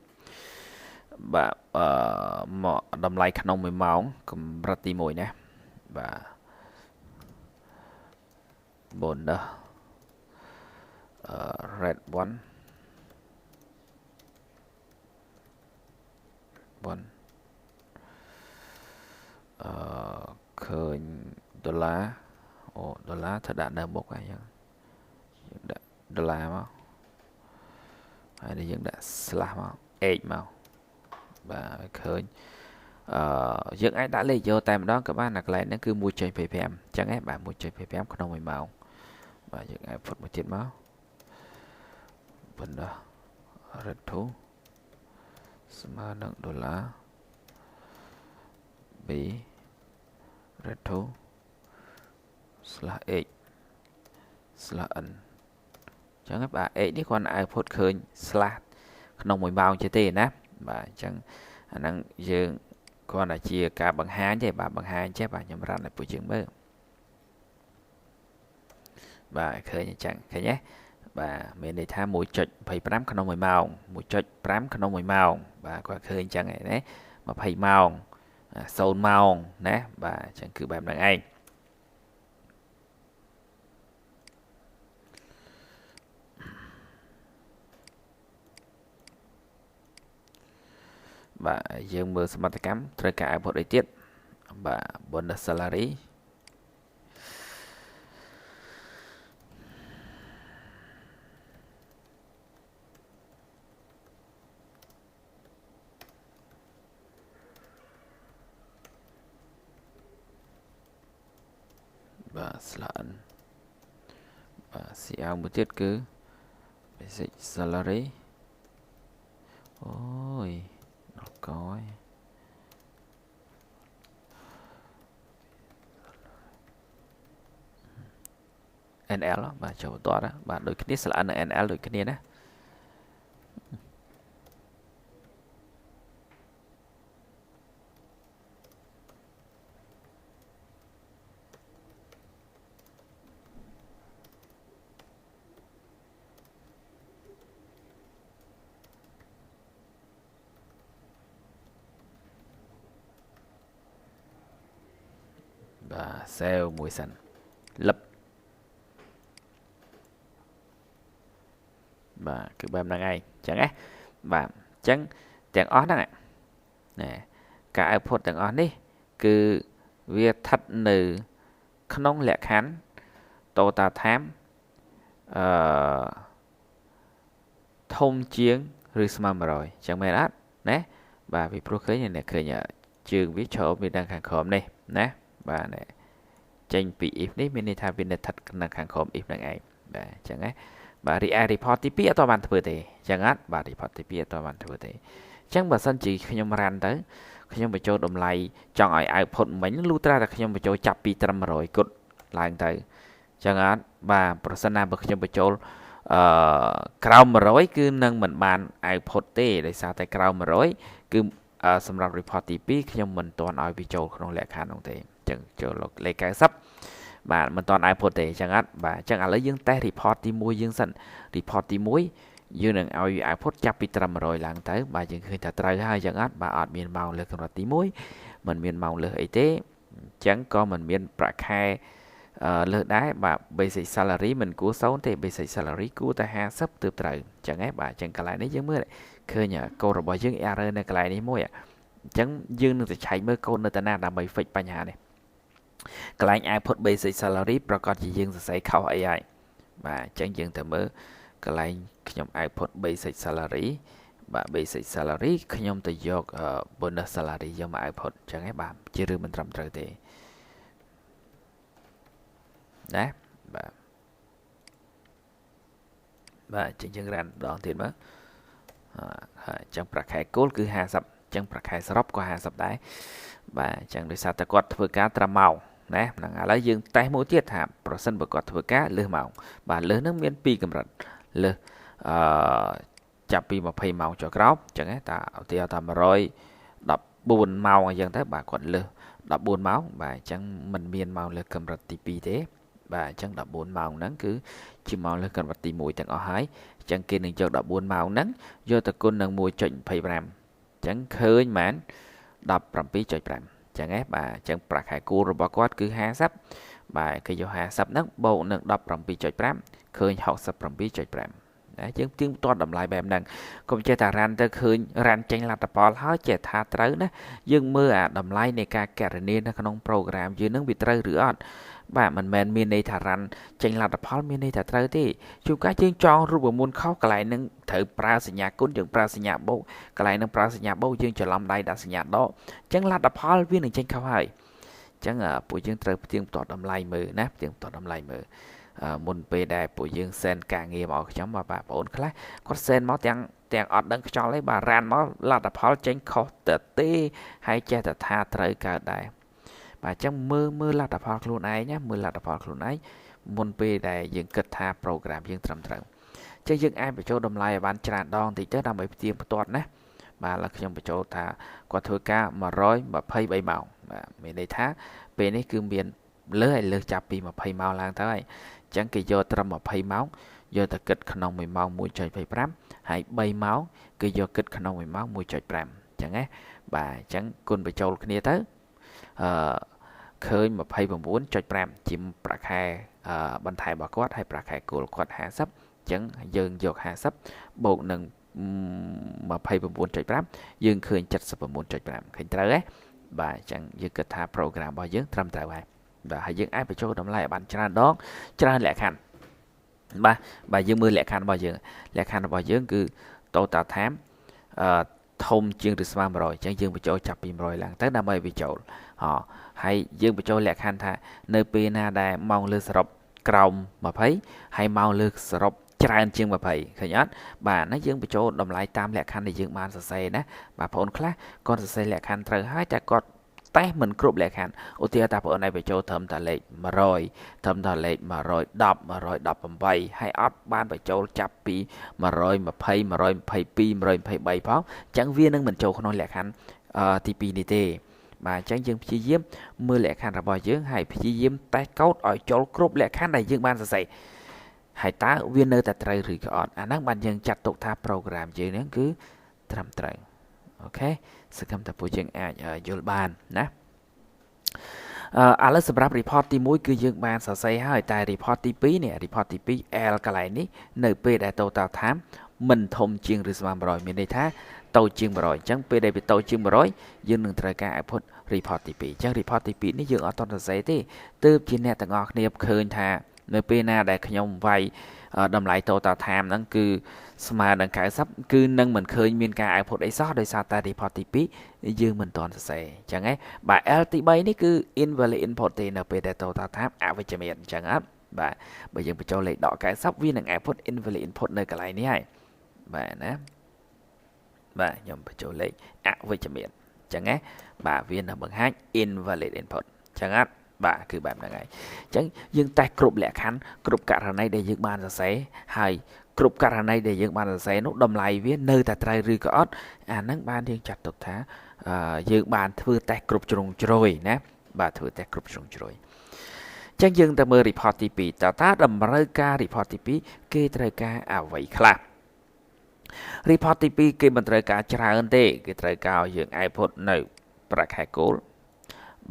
បាទមកតម្លៃក្នុង1ម៉ោងកម្រិតទី1ណាបាទ bonus red 1 ឃើញដុល្លារអូដុល្លារធ្វើដាក់នៅមុខហើយយើងដាក់ដុល្លារមកហើយនេះយើងដាក់ slash មក x មកបាទឃើញយើងអាចដាក់លេខយកតែម្ដងក៏បានតែកន្លែងហ្នឹងគឺ 1.25 អញ្ចឹងហ៎បាទ 1.25 ក្នុង1ម៉ោងបាទយើងអាច put មួយទៀតមកបណ្ដោះ red 2ស្មើនឹងដុល្លារ b red 2 slash x slash n អញ្ចឹងបាទ x នេះគ្រាន់តែ output ឃើញ slash ក្នុង1ម៉ោងជាទេណាបាទអញ្ចឹងអាហ្នឹងយើងគ្រាន់តែជាការបង្ហាញទេបាទបង្ហាញចេះបាទខ្ញុំរ៉ាន់ឲ្យពួកយើងមើលបាទឃើញអញ្ចឹងឃើញទេបាទមានន័យថា 1.25 ក្នុង1ម៉ោង 1.5 ក្នុង1ម៉ោងបាទគាត់ឃើញអញ្ចឹងឯណា20ម៉ោង0ម៉ោងណាបាទអញ្ចឹងគឺបែបហ្នឹងឯងបាទយើងមើលសមត្ថកម្មត្រូវការ output អីទៀតបាទ bonus salary បាទ slash n បាទ CL មួយទៀតគឺ basic salary អូយដល់កយNL បាទចូលបន្តណាបាទដូចគ្នា slash n និង NL ដូចគ្នាណាបាទ sale មួយសិនលឹបបាទគឺបែបហ្នឹងឯងអញ្ចឹងណាបាទអញ្ចឹងទាំងអស់ហ្នឹងណាការ output ទាំងអស់នេះគឺវាស្ថិតនៅក្នុងលក្ខខណ្ឌ total time ធំជាងឬស្មើ100អញ្ចឹងមែនអត់ណាបាទពីព្រោះឃើញអ្នកឃើញជើងវាចូលវានៅខាងក្រោមនេះណាបាទចេញពី if នេះមានន័យថាវានៅស្ថិតនៅខាងក្រោម if ហ្នឹងឯងបាទអញ្ចឹងណាបាទ report ទី2អត់តបានធ្វើទេអញ្ចឹងអត់បាទ report ទី2អត់តបានធ្វើទេអញ្ចឹងបើសិនជាខ្ញុំរ៉ាន់ទៅខ្ញុំបញ្ចូលតម្លៃចង់ឲ្យ output មិញលុះត្រាតែខ្ញុំបញ្ចូលចាប់ពីត្រឹម100គត់ឡើងទៅអញ្ចឹងអត់បាទប្រសិនណាបើខ្ញុំបញ្ចូលក្រោម100គឺនឹងមិនបាន output ទេដោយសារតែក្រោម100គឺសម្រាប់ report ទី2ខ្ញុំមិនទាន់ឲ្យវាចូលក្នុងលក្ខខណ្ឌនោះទេអញ្ចឹងចូលលេខ90បាទមិនទាន់ output ទេអញ្ចឹងអត់បាទអញ្ចឹងឥឡូវយើងតេស្ត report ទី1យើងសិន report ទី1យើងនឹងឲ្យ output ចាប់ពីត្រឹម100ឡើងទៅបាទយើងឃើញថាត្រូវហើយអញ្ចឹងអត់បាទអត់មានម៉ោងលើសកម្រិតទី1មិនមានម៉ោងលើសអីទេអញ្ចឹងក៏មិនមានប្រាក់ខែលើសដែរបាទ basic salary មិនគួរ0ទេ basic salary គួរតែ50ទើបត្រូវអញ្ចឹងហ៎បាទអញ្ចឹងកន្លែងនេះយើងមើលឃើញកូដរបស់យើង error នៅកន្លែងនេះមួយអញ្ចឹងយើងនឹងទៅឆែកមើលកូដនៅតាណាដើម្បី fix បញ្ហានេះកន្លែង output basic salary ប្រកាសជាយើងសរសេរខុសអីហើយបាទអញ្ចឹងយើងទៅមើលកន្លែងខ្ញុំ output basic salary បាទ basic salary ខ្ញុំទៅយក bonus salary យកមក output អញ្ចឹងហ៎បាទជារឿងមិនត្រឹមត្រូវទេណាបាទបាទអញ្ចឹងយើងរ៉ានម្ដងទៀតមើលហើយអញ្ចឹងប្រាក់ខែគោលគឺ50អញ្ចឹងប្រាក់ខែសរុបក៏50ដែរបាទអញ្ចឹងដោយសារតែគាត់ធ្វើការត្រឹមម៉ោងណាហ្នឹងឥឡូវយើងតេស្តមួយទៀតថាប្រសិនបើគាត់ធ្វើការលើសម៉ោងបាទលើសហ្នឹងមាន2កម្រិតលើសចាប់ពី20ម៉ោងចុះក្រោមអញ្ចឹងតាឧទាហរណ៍ថា114ម៉ោងអញ្ចឹងទៅបាទគាត់លើស14ម៉ោងបាទអញ្ចឹងមិនមានម៉ោងលើសកម្រិតទី2ទេបាទអញ្ចឹង14ម៉ោងហ្នឹងគឺជាម៉ោងលើសកម្រិតទី1ទាំងអស់ហើយអញ្ចឹងគេនឹងយក14ម៉ោងហ្នឹងយកទៅគុណនឹង 1.25 អញ្ចឹងឃើញមែន 17.5 អញ្ចឹងបាទអញ្ចឹងប្រាក់ខែគោលរបស់គាត់គឺ50បាទគេយក50ហ្នឹងបូកនឹង 17.5 ឃើញ 67.5 យើងទៀងទាត់តម្លៃបែបហ្នឹងកុំចេះតែរ៉ាន់ទៅឃើញរ៉ាន់ចេញលទ្ធផលហើយចេះថាត្រូវណាយើងមើលអាតម្លៃនៃការកណនានៅក្នុង program យើងនឹងវាត្រូវឬអត់បាទមិនមែនមានន័យថារ៉ាន់ចេញលទ្ធផលមានន័យថាត្រូវទេជួនកាលយើងចង់រូបមន្តខុសកន្លែងនឹងត្រូវប្រើសញ្ញាគុណយើងប្រើសញ្ញាបូកកន្លែងនឹងប្រើសញ្ញាបូកយើងច្រឡំដៃដាក់សញ្ញាដកអញ្ចឹងលទ្ធផលវានឹងចេញខុសហើយអញ្ចឹងពួកយើងត្រូវផ្ទៀងផ្ទាត់តម្លៃមើលណាផ្ទៀងផ្ទាត់តម្លៃមើលមុនពេលដែលពួកយើងសែនការងារមកខ្ញុំបាទបងប្អូនខ្លះគាត់សែនមកទាំងអត់ដឹងខ្យល់អីបាទរ៉ានមកលទ្ធផលចេញខុសទៅទេហើយចេះតែថាត្រូវកើតដែរបាទអញ្ចឹងមើលលទ្ធផលខ្លួនឯងណាមើលលទ្ធផលខ្លួនឯងមុនពេលដែលយើងគិតថា program យើងត្រឹមត្រូវអញ្ចឹងយើងអាចបញ្ចូលតម្លៃឲ្យបានច្រើនដងតិចទៅដើម្បីផ្ទៀងផ្ទាត់ណាបាទឥឡូវខ្ញុំបញ្ចូលថាគាត់ធ្វើការ123ម៉ោងបាទមានន័យថាពេលនេះគឺមានលើសចាប់ពី20ម៉ោងឡើងទៅហើយអញ្ចឹងគេយកត្រឹម20ម៉ោងយកទៅគិតក្នុង1ម៉ោង 1.25 ហើយ3ម៉ោងគឺយកគិតក្នុង1ម៉ោង 1.5 អញ្ចឹងណាបាទអញ្ចឹងគុណបញ្ចូលគ្នាទៅឃើញ 29.5 ជាប្រាក់ខែបន្ថែមរបស់គាត់ហើយប្រាក់ខែគោលគាត់ 50 អញ្ចឹងយើងយក 50 បូកនឹង 29.5 យើងឃើញ 79.5 ឃើញត្រូវទេបាទអញ្ចឹងយើងគិតថា program របស់យើងត្រឹមត្រូវហើយបាទហើយយើងអាចបញ្ចូលតម្លៃឲ្យបានច្រើនដងច្រើនលក្ខខណ្ឌបាទយើងមើលលក្ខខណ្ឌរបស់យើងគឺ total time ធំជាងឬស្មើ100អញ្ចឹងយើងបញ្ចូលចាប់ពី100ឡើងទៅដើម្បីបញ្ចូលហើយយើងបញ្ចូលលក្ខខណ្ឌថានៅពេលណាដែលម៉ោងលើសរុបក្រោម20ហើយម៉ោងលើសរុបច្រើនជាង20ឃើញអត់បាទណាយើងបញ្ចូលតម្លៃតាមលក្ខខណ្ឌដែលយើងបានសរសេរណាបាទបងប្អូនខ្លះគាត់សរសេរលក្ខខណ្ឌត្រូវហើយតែគាត់តែមិនគ្រប់លក្ខខណ្ឌឧទាហរណ៍ថាបងប្អូនឯងបញ្ចូលត្រឹមតែលេខ100ត្រឹមតែលេខ110 118ហើយអត់បានបញ្ចូលចាប់ពី120 122 123ផងអញ្ចឹងវានឹងមិនចូលក្នុងលក្ខខណ្ឌទី2នេះទេបាទអញ្ចឹងយើងព្យាយាមមើលលក្ខខណ្ឌរបស់យើងហើយព្យាយាមតេស្តកូដឲ្យចូលគ្រប់លក្ខខណ្ឌដែលយើងបានសរសេរហើយតើវានៅតែត្រូវឬក៏អត់អាហ្នឹងបានយើងចាត់ទុកថា program យើងហ្នឹងគឺត្រឹមត្រូវអូខេសង្ឃឹមថាពួកយើងអាចយល់បានណាឥឡូវសម្រាប់ report ទី1គឺយើងបានសរសេរហើយតែ report ទី2នេះ report ទី2 L កន្លែងនេះនៅពេលដែល total time មិនធំជាងឬស្មើ100មានន័យថាតូចជាង100អញ្ចឹងពេលដែលវាតូចជាង100យើងនឹងត្រូវការ output report ទី2អញ្ចឹង report ទី2នេះយើងអត់តន់សរសេរទេទើបជាអ្នកទាំងអស់គ្នាឃើញថានៅពេលណាដែលខ្ញុំវាយតម្លៃ total time ហ្នឹងគឺស្មើនឹង90គឺនឹងមិនឃើញមានការ output អីសោះដោយសារតែ report ទី2យើងមិនតន់សរសេរអញ្ចឹងហ៎បាទ L ទី3នេះគឺ invalid input ទេនៅពេលដែល total time អវិជ្ជមានអញ្ចឹងបាទបើយើងបញ្ចូលលេខដក90វានឹង output invalid input នៅកន្លែងនេះហើយបាទណាបាទខ្ញុំបញ្ចូលលេខអវិជ្ជមានអញ្ចឹងណាបាទវានឹងបង្ហាញ invalid input អញ្ចឹងបាទគឺបែបហ្នឹងហើយអញ្ចឹងយើងតេស្តគ្រប់លក្ខខណ្ឌគ្រប់ករណីដែលយើងបានសរសេរហើយគ្រប់ករណីដែលយើងបានសរសេរនោះតម្លៃវានៅតែត្រូវឬក៏អត់អាហ្នឹងបានយើងចាត់ទុកថាយើងបានធ្វើតេស្តគ្រប់ជ្រុងជ្រោយណាបាទធ្វើតេស្តគ្រប់ជ្រុងជ្រោយអញ្ចឹងយើងទៅមើល report ទី2តើតម្រូវការ report ទី2គេត្រូវការអ្វីខ្លះ report ទី2គេមិនត្រូវការច្រើនទេគេត្រូវការឲ្យយើង output នៅប្រាក់ខែគោល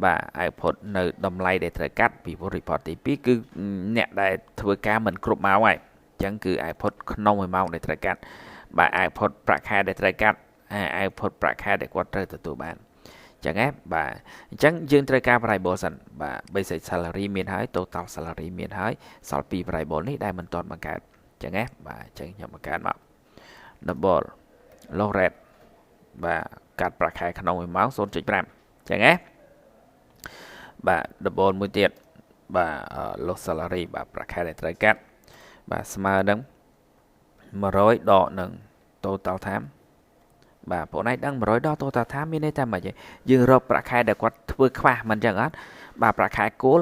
បាទ output នៅតម្លៃដែលត្រូវកាត់ពី report ទី2គឺអ្នកដែលធ្វើការមិនគ្រប់ម៉ោងហើយអញ្ចឹងគឺ output ក្នុង1ម៉ោងដែលត្រូវកាត់បាទ output ប្រាក់ខែដែលត្រូវកាត់output ប្រាក់ខែដែលគាត់ត្រូវទទួលបានអញ្ចឹងណាបាទអញ្ចឹងយើងត្រូវការ variable សិនបាទ basic salary មានហើយ total salary មានហើយសល់2 variable នេះដែលមិនទាន់បង្កើតអញ្ចឹងណាបាទអញ្ចឹងខ្ញុំបង្កើតមក double low rate បាទកាត់ប្រាក់ខែក្នុង1ម៉ោង 0.5 អញ្ចឹងណាបាទ double មួយទៀតបាទ low salary បាទប្រាក់ខែដែលត្រូវកាត់បាទស្មើនឹង100ដកនឹង total time បាទបងឯងដឹង100ដក total time មានន័យថាម៉េចយើងរកប្រាក់ខែដែលគាត់ធ្វើខ្វះមិនអញ្ចឹងអត់បាទប្រាក់ខែគោល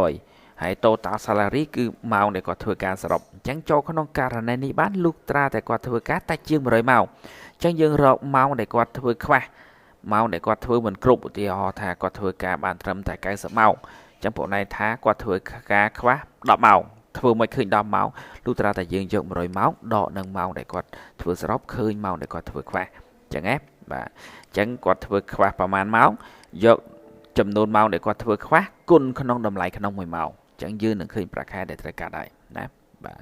100ហើយ total salary គឺម៉ោងដែលគាត់ធ្វើការសរុបអញ្ចឹងចូលក្នុងករណីនេះបានលុះត្រាតែគាត់ធ្វើការតែជាង100ម៉ោងអញ្ចឹងយើងរកម៉ោងដែលគាត់ធ្វើខ្វះម៉ោងដែលគាត់ធ្វើមិនគ្រប់ឧទាហរណ៍ថាគាត់ធ្វើការបានត្រឹមតែ90ម៉ោងអញ្ចឹងបងឯងថាគាត់ធ្វើការខ្វះ10ម៉ោងធ្វើមិនឃើញ10ម៉ោងលុះត្រាតែយើងយក100ម៉ោងដកនឹងម៉ោងដែលគាត់ធ្វើសរុបឃើញម៉ោងដែលគាត់ធ្វើខ្វះអញ្ចឹងណាបាទអញ្ចឹងគាត់ធ្វើខ្វះប្រហែលម៉ោងយកចំនួនម៉ោងដែលគាត់ធ្វើខ្វះគុណក្នុងតម្លៃក្នុង1ម៉ោងអញ្ចឹងយើងនឹងឃើញប្រាក់ខែដែលត្រូវកាត់ហើយណាបាទ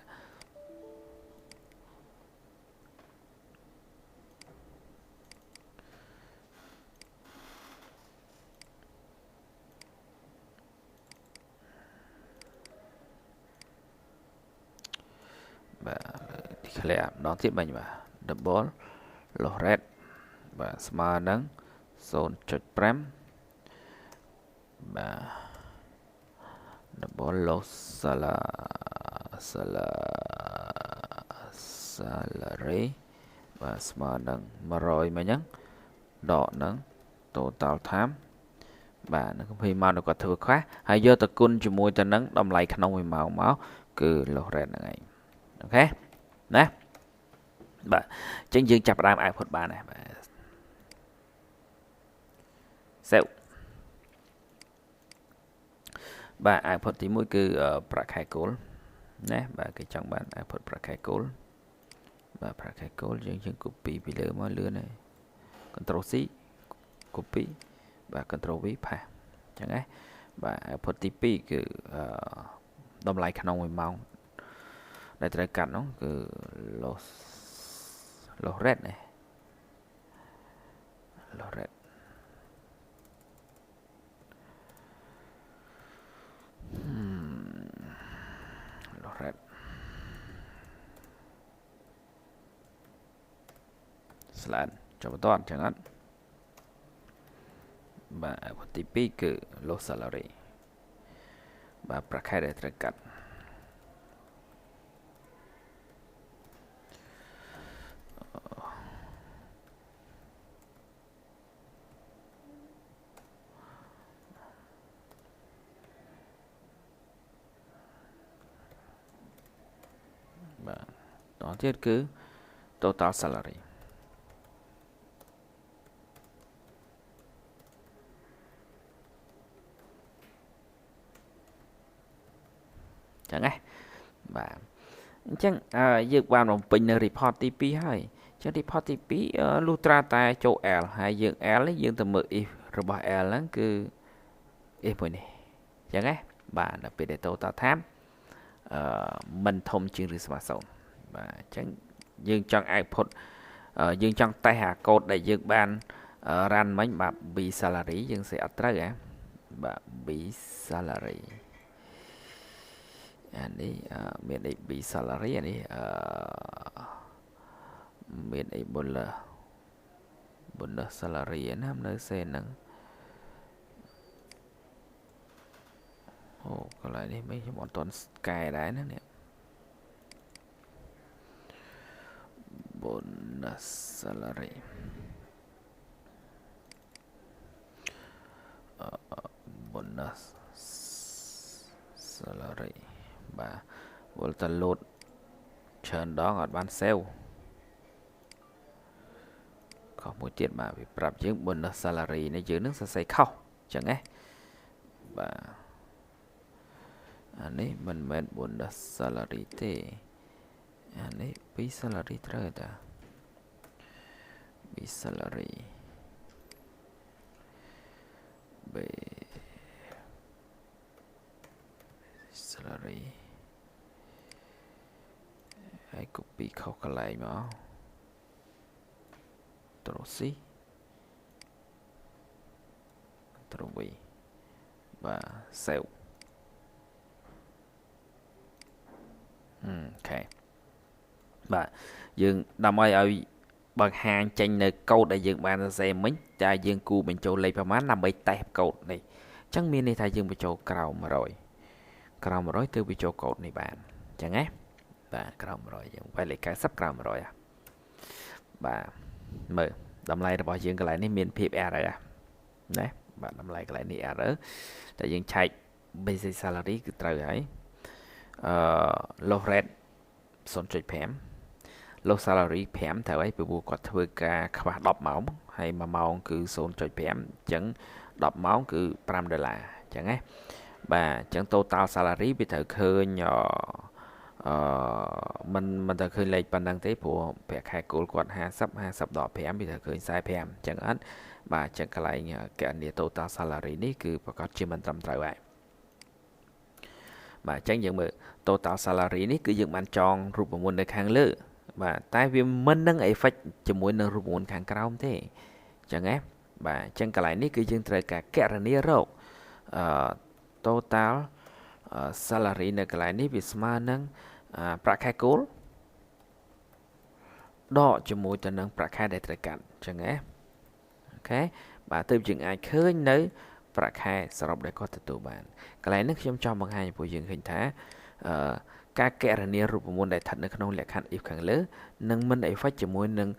clear ម្ដងទៀតមិញបាទ double loss rate បាទស្មើនឹង 0.5 បាទ double loss salary បាទស្មើនឹង 100 មិញហ្នឹងដកនឹង total time បាទនៅកំភីម៉ោងដែលគាត់ធ្វើខ្លះហើយយកទៅគុណជាមួយទៅនឹងតម្លៃក្នុង1ម៉ោងមកគឺ loss rate ហ្នឹងឯងអូខេណាបាទអញ្ចឹងយើងចាប់ផ្ដើម output បានដែរបាទ save បាទ output ទី1គឺប្រាក់ខែគោលណាបាទគេចង់បាន output ប្រាក់ខែគោលបាទប្រាក់ខែគោលយើង copy ពីលើមកលឿនហើយ Ctrl C copy បាទ Ctrl V ផាសអញ្ចឹងណាបាទ output ទី2គឺតម្លៃក្នុង1ម៉ោងដែលត្រូវកាត់នោះគឺ loss rate ណា loss rate loss rate slide ចុះបន្តអញ្ចឹងអត់បាទ output ទី2គឺ loss salary បាទប្រាក់ខែដែលត្រូវកាត់បាទតោះទៀតគឺ total salary ចឹងណាបាទអញ្ចឹងយើងបានបំពេញនៅ report ទី2ហើយអញ្ចឹង report ទី2លុះត្រាតែចូល L ហើយយើង L នេះយើងទៅមើល if របស់ L ហ្នឹងគឺ if មួយនេះអញ្ចឹងណាបាទដល់ពេលដែល total time មិនធំជាងឬស្មើ0បាទអញ្ចឹងយើងចង់ output យើងចង់តេស្តអាកូដដែលយើងបាន run មិញបាទ b salary យើងសេអត់ត្រូវហ៎បាទ b salary អានេះមានអី b salary អានេះមានអី bonus salary ណានៅសេហ្នឹងអូកន្លែងនេះមិនខ្ញុំអត់ទាន់កែដែរណានេះ bonus salary bonus salary បាទវល់តែលោតច្រើនដងអត់បាន save ខុសមួយទៀតបាទវាប្រាប់យើង bonus salary នេះយើងនឹងសរសេរខុសអញ្ចឹងណាបាទអានេះមិនមែន bonus salary ទេអានេះ b salary ត្រូវតា b salary b salary ហើយ copy ខុសកន្លែងមកCtrl C Ctrl V បាទ save អូខេបាទយើងដើម្បីឲ្យបង្ហាញចេញនៅកូដដែលយើងបានសរសេរមិញតែយើងគូបញ្ចូលលេខប្រមាណដើម្បីតេស្តកូដនេះអញ្ចឹងមានន័យថាយើងបញ្ចូលក្រោម100ទៅបញ្ចូលកូដនេះបានអញ្ចឹងណាបាទក្រោម100យើងវាយលេខ90ក្រោម100បាទមើលតម្លៃរបស់យើងកន្លែងនេះមានភាព error ណាបាទតម្លៃកន្លែងនេះ error តែយើងឆែក basic salary គឺត្រូវហើយloss rate 0.5 loss salary 5ត្រូវហើយពីព្រោះគាត់ធ្វើការខ្វះ10ម៉ោងហើយ1ម៉ោងគឺ 0.5 អញ្ចឹង10ម៉ោងគឺ$5អញ្ចឹងណាបាទអញ្ចឹង total salary វាត្រូវឃើញមិនត្រូវឃើញលេខប៉ុណ្ណឹងទេព្រោះប្រាក់ខែគោលគាត់50ដក5វាត្រូវឃើញ45អញ្ចឹងអត់បាទអញ្ចឹងកន្លែងគណនា total salary នេះគឺប្រកាសជាមិនត្រឹមត្រូវហើយបាទអញ្ចឹងយើងមើល total salary នេះគឺយើងបានចងរូបមន្តនៅខាងលើបាទតែវាមិននឹង effect ជាមួយនឹងរូបមន្តខាងក្រោមទេអញ្ចឹងណាបាទអញ្ចឹងកន្លែងនេះគឺយើងត្រូវការគណនារកtotal salary នៅកន្លែងនេះវាស្មើនឹងប្រាក់ខែគោល ដកជាមួយទៅនឹងប្រាក់ខែដែលត្រូវកាត់អញ្ចឹងណាអូខេបាទទើបយើងអាចឃើញនៅប្រាក់ខែសរុបដែលគាត់ទទួលបានកន្លែងនេះខ្ញុំចង់បង្ហាញឲ្យពួកយើងឃើញថាការកណនារូបមន្តដែលស្ថិតនៅក្នុងលក្ខខណ្ឌ if ខាងលើនឹងមិន effect ជាមួយនឹង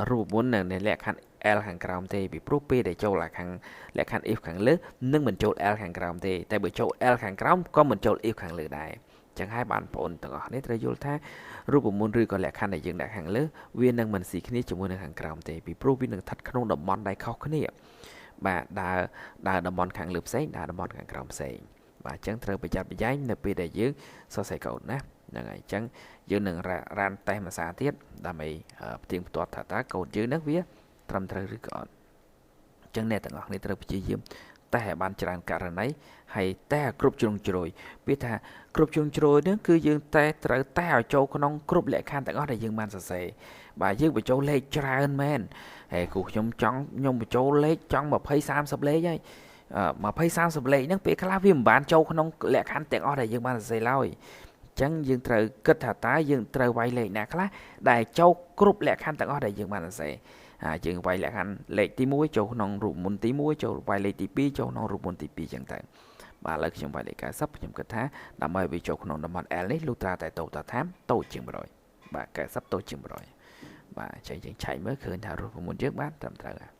រូបមន្តនៅលក្ខខណ្ឌ L ខាងក្រោមទេពីព្រោះពេលដែលចូលខាងលក្ខខណ្ឌ if ខាងលើនឹងមិនចូល L ខាងក្រោមទេតែបើចូល L ខាងក្រោមក៏មិនចូល if ខាងលើដែរចឹងហើយបងប្អូនទាំងអស់នេះត្រូវយល់ថារូបមន្តឬក៏លក្ខខណ្ឌដែលយើងដាក់ខាងលើវានឹងមិនស៊ីគ្នាជាមួយនឹងខាងក្រោមទេពីព្រោះវានឹងស្ថិតក្នុងតំបន់ដែលខុសគ្នាបាទដើរតំបន់ខាងលើផ្សេងដើរតំបន់ខាងក្រោមផ្សេងបាទអញ្ចឹងត្រូវប្រយ័ត្នប្រយែងនៅពេលដែលយើងសរសេរកូដណាហ្នឹងហើយអញ្ចឹងយើងនឹងរ៉ានតេស្តភាសាទៀតដើម្បីផ្ទៀងផ្ទាត់ថាតើកូដយើងហ្នឹងវាត្រឹមត្រូវឬក៏អត់អញ្ចឹងអ្នកទាំងអស់គ្នាត្រូវព្យាយាមតែឲ្យបានច្រើនករណីហើយតែគ្រប់ជ្រុងជ្រោយវាថាគ្រប់ជ្រុងជ្រោយហ្នឹងគឺយើងតែត្រូវតែឲ្យចូលក្នុងគ្រប់លក្ខខណ្ឌទាំងអស់ដែលយើងបានសរសេរបាទយើងបញ្ចូលលេខច្រើនមែនហើយគ្រូខ្ញុំបញ្ចូលលេខចង់20 30លេខហើយ20 30លេខហ្នឹងពេលខ្លះវាមិនបានចូលក្នុងលក្ខខណ្ឌទាំងអស់ដែលយើងបានសរសេរឡើយអញ្ចឹងយើងត្រូវគិតថាតើយើងត្រូវវាយលេខណាខ្លះដែលចូលគ្រប់លក្ខខណ្ឌទាំងអស់ដែលយើងបានសរសេរយើងវាយលក្ខខណ្ឌលេខទី1ចូលក្នុងរូបមន្តទី1ចូលវាយលេខទី2ចូលក្នុងរូបមន្តទី2អញ្ចឹងទៅបាទឥឡូវខ្ញុំវាយលេខ90ខ្ញុំគិតថាដើម្បីវាចូលក្នុងតំបន់ L នេះលុះត្រាតែតូតាថាមតូចជាង100បាទ90តូចជាង100បាទអញ្ចឹងយើងឆែកមើលឃើញថារូបមន្តយើងបានត្រឹមត្រូវហើយ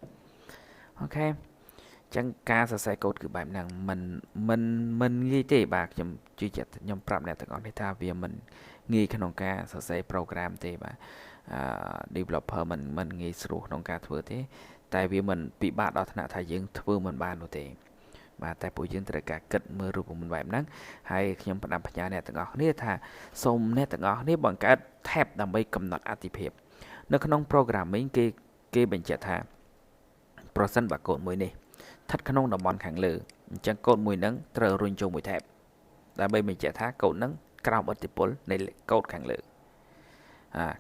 អូខេចឹងការសរសេរកូដគឺបែបហ្នឹងមិនងាយទេបាទខ្ញុំជឿជាក់ខ្ញុំប្រាប់អ្នកទាំងអស់នេះថាវាមិនងាយក្នុងការសរសេរ program ទេបាទ developer មិនងាយស្រួលក្នុងការធ្វើទេតែវាមិនពិបាកដល់ថ្នាក់ថាយើងធ្វើមិនបាននោះទេបាទតែពួកយើងត្រូវការគិតមើលរូបមន្តបែបហ្នឹងហើយខ្ញុំផ្ដាំផ្ញើអ្នកទាំងអស់គ្នាថាសូមអ្នកទាំងអស់គ្នាបង្កើត tab ដើម្បីកំណត់អត្ថិភាពនៅក្នុង programming គេបញ្ជាក់ថាប្រសិនបើកូដមួយនេះស្ថិតក្នុងតំបន់ខាងលើអញ្ចឹងកូដមួយហ្នឹងត្រូវរុញចូលមួយ tab ដើម្បីបញ្ជាក់ថាកូដហ្នឹងក្រោមឥទ្ធិពលនៃកូដខាងលើ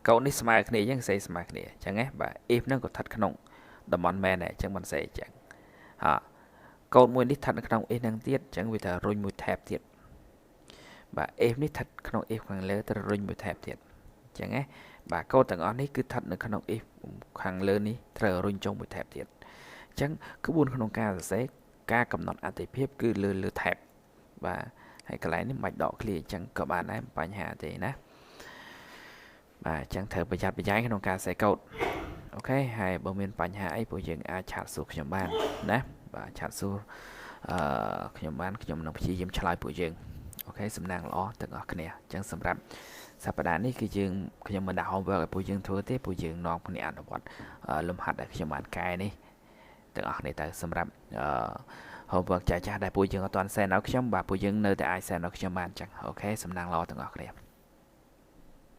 កូដនេះស្មើគ្នាអញ្ចឹងសេស្មើគ្នាអញ្ចឹងណាបាទ if ហ្នឹងក៏ស្ថិតក្នុងតំបន់មែនដែរអញ្ចឹងមិនសេអញ្ចឹងកូដមួយនេះស្ថិតនៅក្នុង if ហ្នឹងទៀតអញ្ចឹងវាថារុញមួយ tab ទៀតបាទ if នេះស្ថិតក្នុង if ខាងលើត្រូវរុញមួយ tab ទៀតអញ្ចឹងណាបាទកូដទាំងអស់នេះគឺស្ថិតនៅក្នុង if ខាងលើនេះត្រូវរុញចូលមួយ tab ទៀតអញ្ចឹងក្បួនក្នុងការសរសេរការកំណត់អត្ថិភាពគឺលើ tab បាទហើយកន្លែងនេះមិនបាច់ដក clear អញ្ចឹងក៏បានដែរមិនបញ្ហាទេណាបាទអញ្ចឹងត្រូវប្រយ័ត្នប្រយែងក្នុងការសរសេរកូដអូខេហើយបើមានបញ្ហាអីពួកយើងអាចឆាតសួរខ្ញុំបានណាបាទឆាតសួរខ្ញុំបានខ្ញុំនឹងព្យាយាមឆ្លើយពួកយើងអូខេសំណាងល្អទាំងអស់គ្នាអញ្ចឹងសម្រាប់សប្តាហ៍នេះគឺខ្ញុំមិនដាក់ homework ឲ្យពួកយើងធ្វើទេពួកយើងនាំគ្នាអនុវត្តលំហាត់ដែលខ្ញុំបានកែនេះទាំងអស់គ្នាទៅសម្រាប់homework ចាស់ៗដែលពួកយើងអត់ទាន់ send ឲ្យខ្ញុំបាទពួកយើងនៅតែអាច send ឲ្យខ្ញុំបានអញ្ចឹងអូខេសំណាងល្អទាំងអស់គ្នា